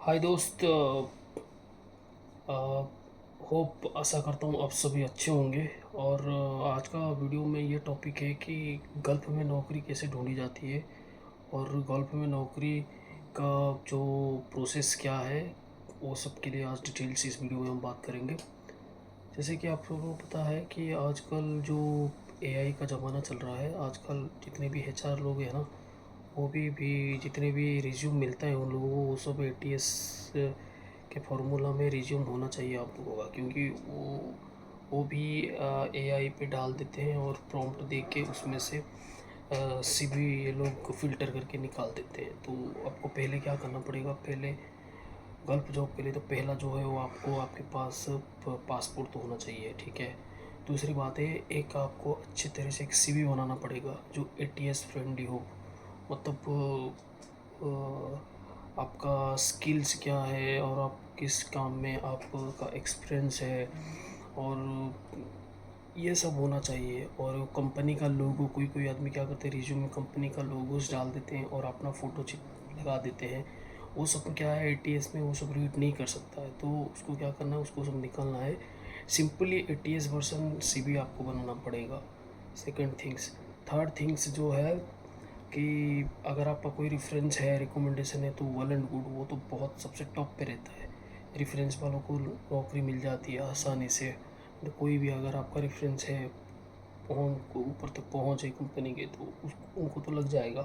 हाय दोस्त। होप आशा करता हूँ आप सभी अच्छे होंगे। और आज का वीडियो में ये टॉपिक है कि गल्फ़ में नौकरी कैसे ढूंढी जाती है और गल्फ़ में नौकरी का जो प्रोसेस क्या है, वो सब के लिए आज डिटेल से इस वीडियो में हम बात करेंगे। जैसे कि आप लोगों को पता है कि आजकल जो एआई का ज़माना चल रहा है, आजकल जितने भी एचआर लोग हैं ना, वो भी जितने भी रिज्यूम मिलता है उन लोगों को, वो सब एटीएस के फार्मूला में रिज्यूम होना चाहिए आप लोगों का, क्योंकि वो भी एआई पे डाल देते हैं और प्रॉम्प्ट दे के उसमें से सीवी ये लोग फ़िल्टर करके निकाल देते हैं। तो आपको पहले क्या करना पड़ेगा, पहले गल्फ जॉब के लिए तो पहला जो है वो आपको आपके पास पासपोर्ट तो होना चाहिए, ठीक है। दूसरी बात है, एक आपको अच्छी तरह से एक सीवी बनाना पड़ेगा जो एटीएस फ्रेंडली हो। मतलब आपका स्किल्स क्या है और आप किस काम में आपका एक्सपीरियंस है, और ये सब होना चाहिए। और कंपनी का लोगो, कोई कोई आदमी क्या करते हैं, रिज्यूम में कंपनी का लोगोस डाल देते हैं और अपना फ़ोटो चिप लगा देते हैं। वो सब क्या है, एटीएस में वो सब रीड नहीं कर सकता है, तो उसको क्या करना है, उसको सब निकालना है। सिंपली एटीएस वर्जन सीवी आपको बनाना पड़ेगा। Second things. थर्ड थिंग्स जो है कि अगर आपका कोई रेफरेंस है, रिकमेंडेशन है, तो वेल एंड गुड, वो तो बहुत सबसे टॉप पे रहता है। रेफरेंस वालों को नौकरी मिल जाती है आसानी से। तो कोई भी अगर आपका रेफरेंस है, पहुँच को ऊपर तक पहुँच है कंपनी के, तो उस उनको तो लग जाएगा।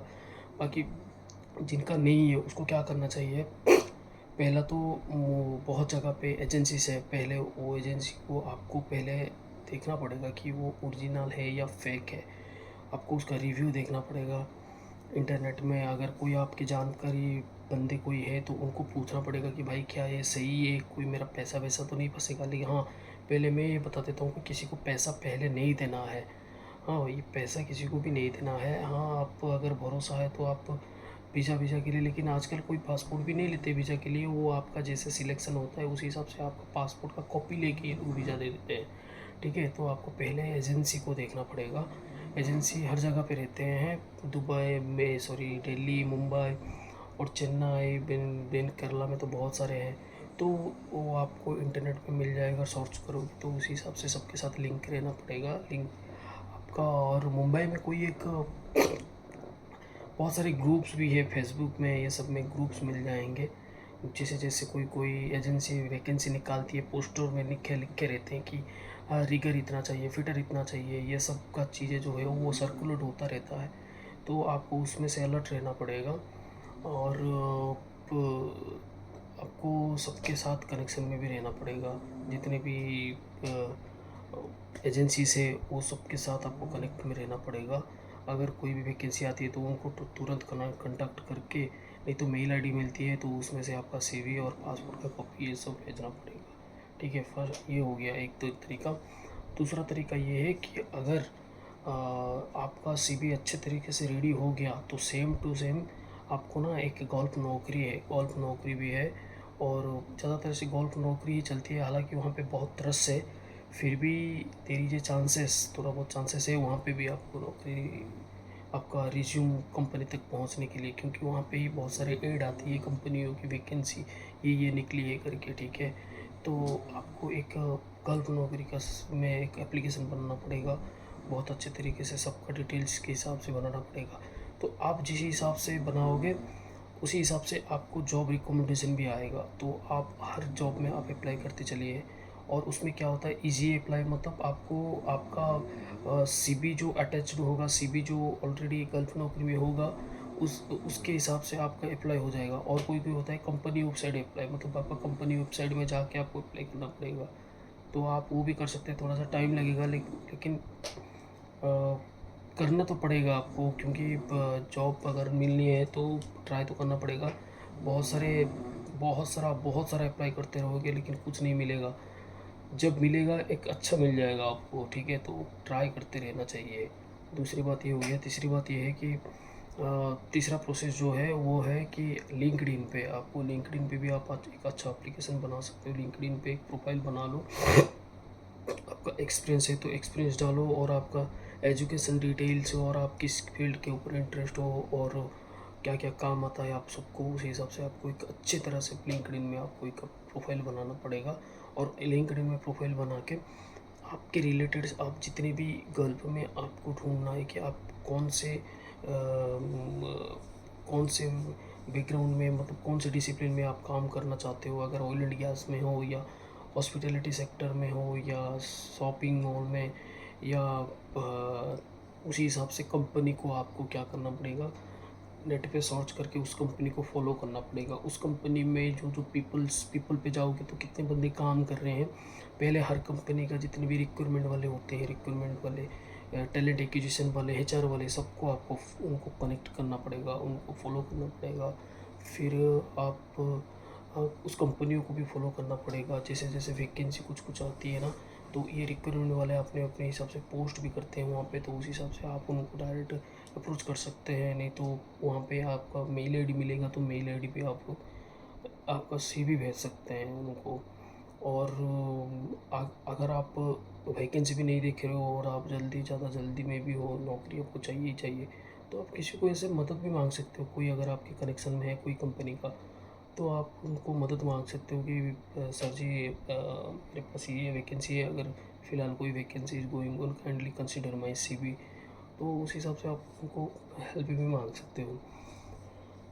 बाकी जिनका नहीं है उसको क्या करना चाहिए, पहला तो वो बहुत जगह पे एजेंसी से पहले वो एजेंसी को आपको पहले देखना पड़ेगा कि वो ओरिजिनल है या फेक है। आपको उसका रिव्यू देखना पड़ेगा। इंटरनेट में अगर कोई आपकी जानकारी बंदे कोई है तो उनको पूछना पड़ेगा कि भाई क्या ये सही है, कोई मेरा पैसा वैसा तो नहीं फंसेगा। लेकिन हाँ, पहले मैं ये बता देता हूँ कि किसी को पैसा पहले नहीं देना है। हाँ, ये पैसा किसी को भी नहीं देना है। हाँ, आप अगर भरोसा है तो आप वीज़ा के लिए, लेकिन आजकल कोई पासपोर्ट भी नहीं लेते वीज़ा के लिए। वो आपका जैसे सिलेक्शन होता है उसी हिसाब से आपका पासपोर्ट का कॉपी लेके ये लोग वीज़ा दे देते हैं, ठीक है। तो आपको पहले एजेंसी को देखना पड़ेगा। एजेंसी हर जगह पे रहते हैं, दुबई में, सॉरी, दिल्ली, मुंबई और चेन्नई, बेन केरला में तो बहुत सारे हैं। तो वो आपको इंटरनेट पे मिल जाएगा, सर्च करोगे तो उसी हिसाब से सबके साथ लिंक रहना पड़ेगा, लिंक आपका। और मुंबई में कोई एक बहुत सारे ग्रुप्स भी है फेसबुक में, ये सब में ग्रुप्स मिल जाएंगे। जैसे जैसे कोई कोई एजेंसी वैकेंसी निकालती है, पोस्टर में लिख के रहते हैं कि रिगर इतना चाहिए, फिटर इतना चाहिए, ये सब का चीज़ें जो है वो सर्कुलेट होता रहता है। तो आपको उसमें से अलर्ट रहना पड़ेगा। और आपको सबके साथ कनेक्शन में भी रहना पड़ेगा, जितने भी एजेंसी से, वो सबके साथ आपको कनेक्ट में रहना पड़ेगा। अगर कोई भी वैकेंसी आती है तो उनको तो तुरंत कंटैक्ट करके, नहीं तो मेल आईडी मिलती है तो उसमें से आपका सीवी और पासपोर्ट का कॉपी ये सब भेजना पड़ेगा, ठीक है। फर्स्ट ये हो गया एक तो तरीका। दूसरा तरीका ये है कि अगर आपका सीवी अच्छे तरीके से रेडी हो गया तो सेम टू सेम आपको ना एक गोल्फ नौकरी है, गोल्फ नौकरी भी है। और ज़्यादातर से गोल्फ नौकरी ही चलती है, हालांकि वहाँ पे बहुत रश है, फिर भी तेरी जो चांसेस, थोड़ा बहुत चांसेस है वहाँ पे भी आपको नौकरी, आपका रिज्यूम कंपनी तक पहुँचने के लिए, क्योंकि वहाँ पे ही बहुत सारे ऐड आती है कंपनियों की वैकेंसी, ये निकली है करके, ठीक है। तो आपको एक गल्फ नौकरी का में एक एप्लीकेशन बनाना पड़ेगा, बहुत अच्छे तरीके से सबका डिटेल्स के हिसाब से बनाना पड़ेगा। तो आप जिस हिसाब से बनाओगे उसी हिसाब से आपको जॉब रिकमेंडेशन भी आएगा। तो आप हर जॉब में आप अप्लाई करते चलिए। और उसमें क्या होता है, इजी अप्लाई, मतलब आपको आपका सीवी जो अटैच्ड होगा, सीवी जो ऑलरेडी गल्फ नौकरी में होगा, उसके हिसाब से आपका अप्लाई हो जाएगा। और कोई कोई होता है कंपनी वेबसाइट अप्लाई, मतलब आपका कंपनी वेबसाइट में जाके आपको अप्लाई करना पड़ेगा। तो आप वो भी कर सकते हैं, थोड़ा सा टाइम लगेगा, लेकिन करना तो पड़ेगा आपको, क्योंकि जॉब अगर मिलनी है तो ट्राई तो करना पड़ेगा। बहुत सारा अप्लाई करते रहोगे लेकिन कुछ नहीं मिलेगा। जब मिलेगा एक अच्छा मिल जाएगा आपको, ठीक है। तो ट्राई करते रहना चाहिए। दूसरी बात ये हो गया। तीसरी बात ये है कि तीसरा प्रोसेस जो है वो है कि लिंक्डइन पे, आपको लिंक्डइन पे भी आप एक अच्छा एप्लीकेशन बना सकते हो। लिंक्डइन पे एक प्रोफाइल बना लो, आपका एक्सपीरियंस है तो एक्सपीरियंस डालो, और आपका एजुकेशन डिटेल्स, और आप किस फील्ड के ऊपर इंटरेस्ट हो, और क्या-क्या काम आता है आप सबको, उस हिसाब से आपको एक अच्छी तरह से लिंक्डइन में आपको एक प्रोफ़ाइल बनाना पड़ेगा। और लिंक्डइन में प्रोफ़ाइल बना के आपके रिलेटेड आप जितने भी गल्फ में आपको ढूँढना है कि आप कौन से कौन से बैकग्राउंड में, मतलब कौन से डिसिप्लिन में आप काम करना चाहते हो। अगर ऑयल एंड गैस में हो या हॉस्पिटैलिटी सेक्टर में हो या शॉपिंग मॉल में या उसी हिसाब से कंपनी को आपको क्या करना पड़ेगा, नेट पे सर्च करके उस कंपनी को फॉलो करना पड़ेगा। उस कंपनी में जो पीपल पे जाओगे तो कितने बंदे काम कर रहे हैं। पहले हर कंपनी का जितने भी रिक्वायरमेंट वाले होते हैं, रिक्वायरमेंट वाले, टैलेंट एक्विजिशन वाले, एचआर वाले, सबको आपको उनको कनेक्ट करना पड़ेगा, उनको फॉलो करना पड़ेगा। फिर आप उस कंपनियों को भी फॉलो करना पड़ेगा। जैसे जैसे वैकेंसी कुछ कुछ आती है ना, तो ये रिक्वायरमेंट वाले अपने अपने हिसाब से पोस्ट भी करते हैं वहाँ पे, तो उस हिसाब से आप उनको डायरेक्ट अप्रोच कर सकते हैं। नहीं तो वहाँ पे आपका मेल आईडी मिलेगा, तो मेल आईडी पे आप आपका सीवी भेज सकते हैं उनको। और अगर आप वैकेंसी भी नहीं देख रहे हो और आप ज़्यादा जल्दी में भी हो, नौकरी आपको चाहिए ही चाहिए, तो आप किसी को ऐसे मदद भी मांग सकते हो। कोई अगर आपके कनेक्शन में है कोई कंपनी का, तो आप उनको मदद मांग सकते हो कि सर जी, मेरे पास ये वैकेंसी है, अगर फ़िलहाल कोई vacancy is going on, kindly consider my CV. तो उस हिसाब से आप उनको हेल्प भी मांग सकते हो।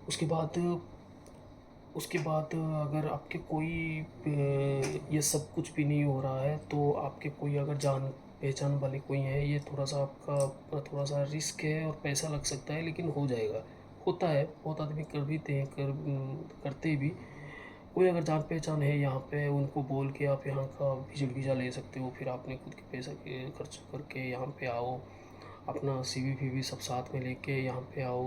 उसके बाद उसके बाद अगर आपके कोई ये सब कुछ भी नहीं हो रहा है, तो आपके कोई अगर जान पहचान वाले कोई हैं, ये थोड़ा-सा आपका थोड़ा-सा रिस्क है और पैसा लग सकता है, लेकिन हो जाएगा। होता है, बहुत आदमी कर भी ते हैं, करते भी। कोई अगर जान पहचान है यहाँ पे, उनको बोल के आप यहाँ का विज़िट वीज़ा ले सकते हो। फिर आपने खुद के पैसा के खर्च करके यहाँ पे आओ, अपना सीवी-वीवी सब साथ में लेके यहाँ पे आओ।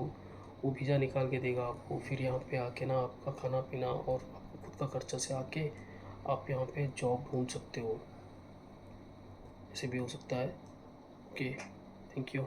वो वीज़ा निकाल के देगा आपको। फिर यहाँ पे आके ना आपका खाना-पीना और आपको खुद का खर्चा से आके आप यहाँ पे जॉब ढूँढ सकते हो। ऐसे भी हो सकता है। Okay, thank you.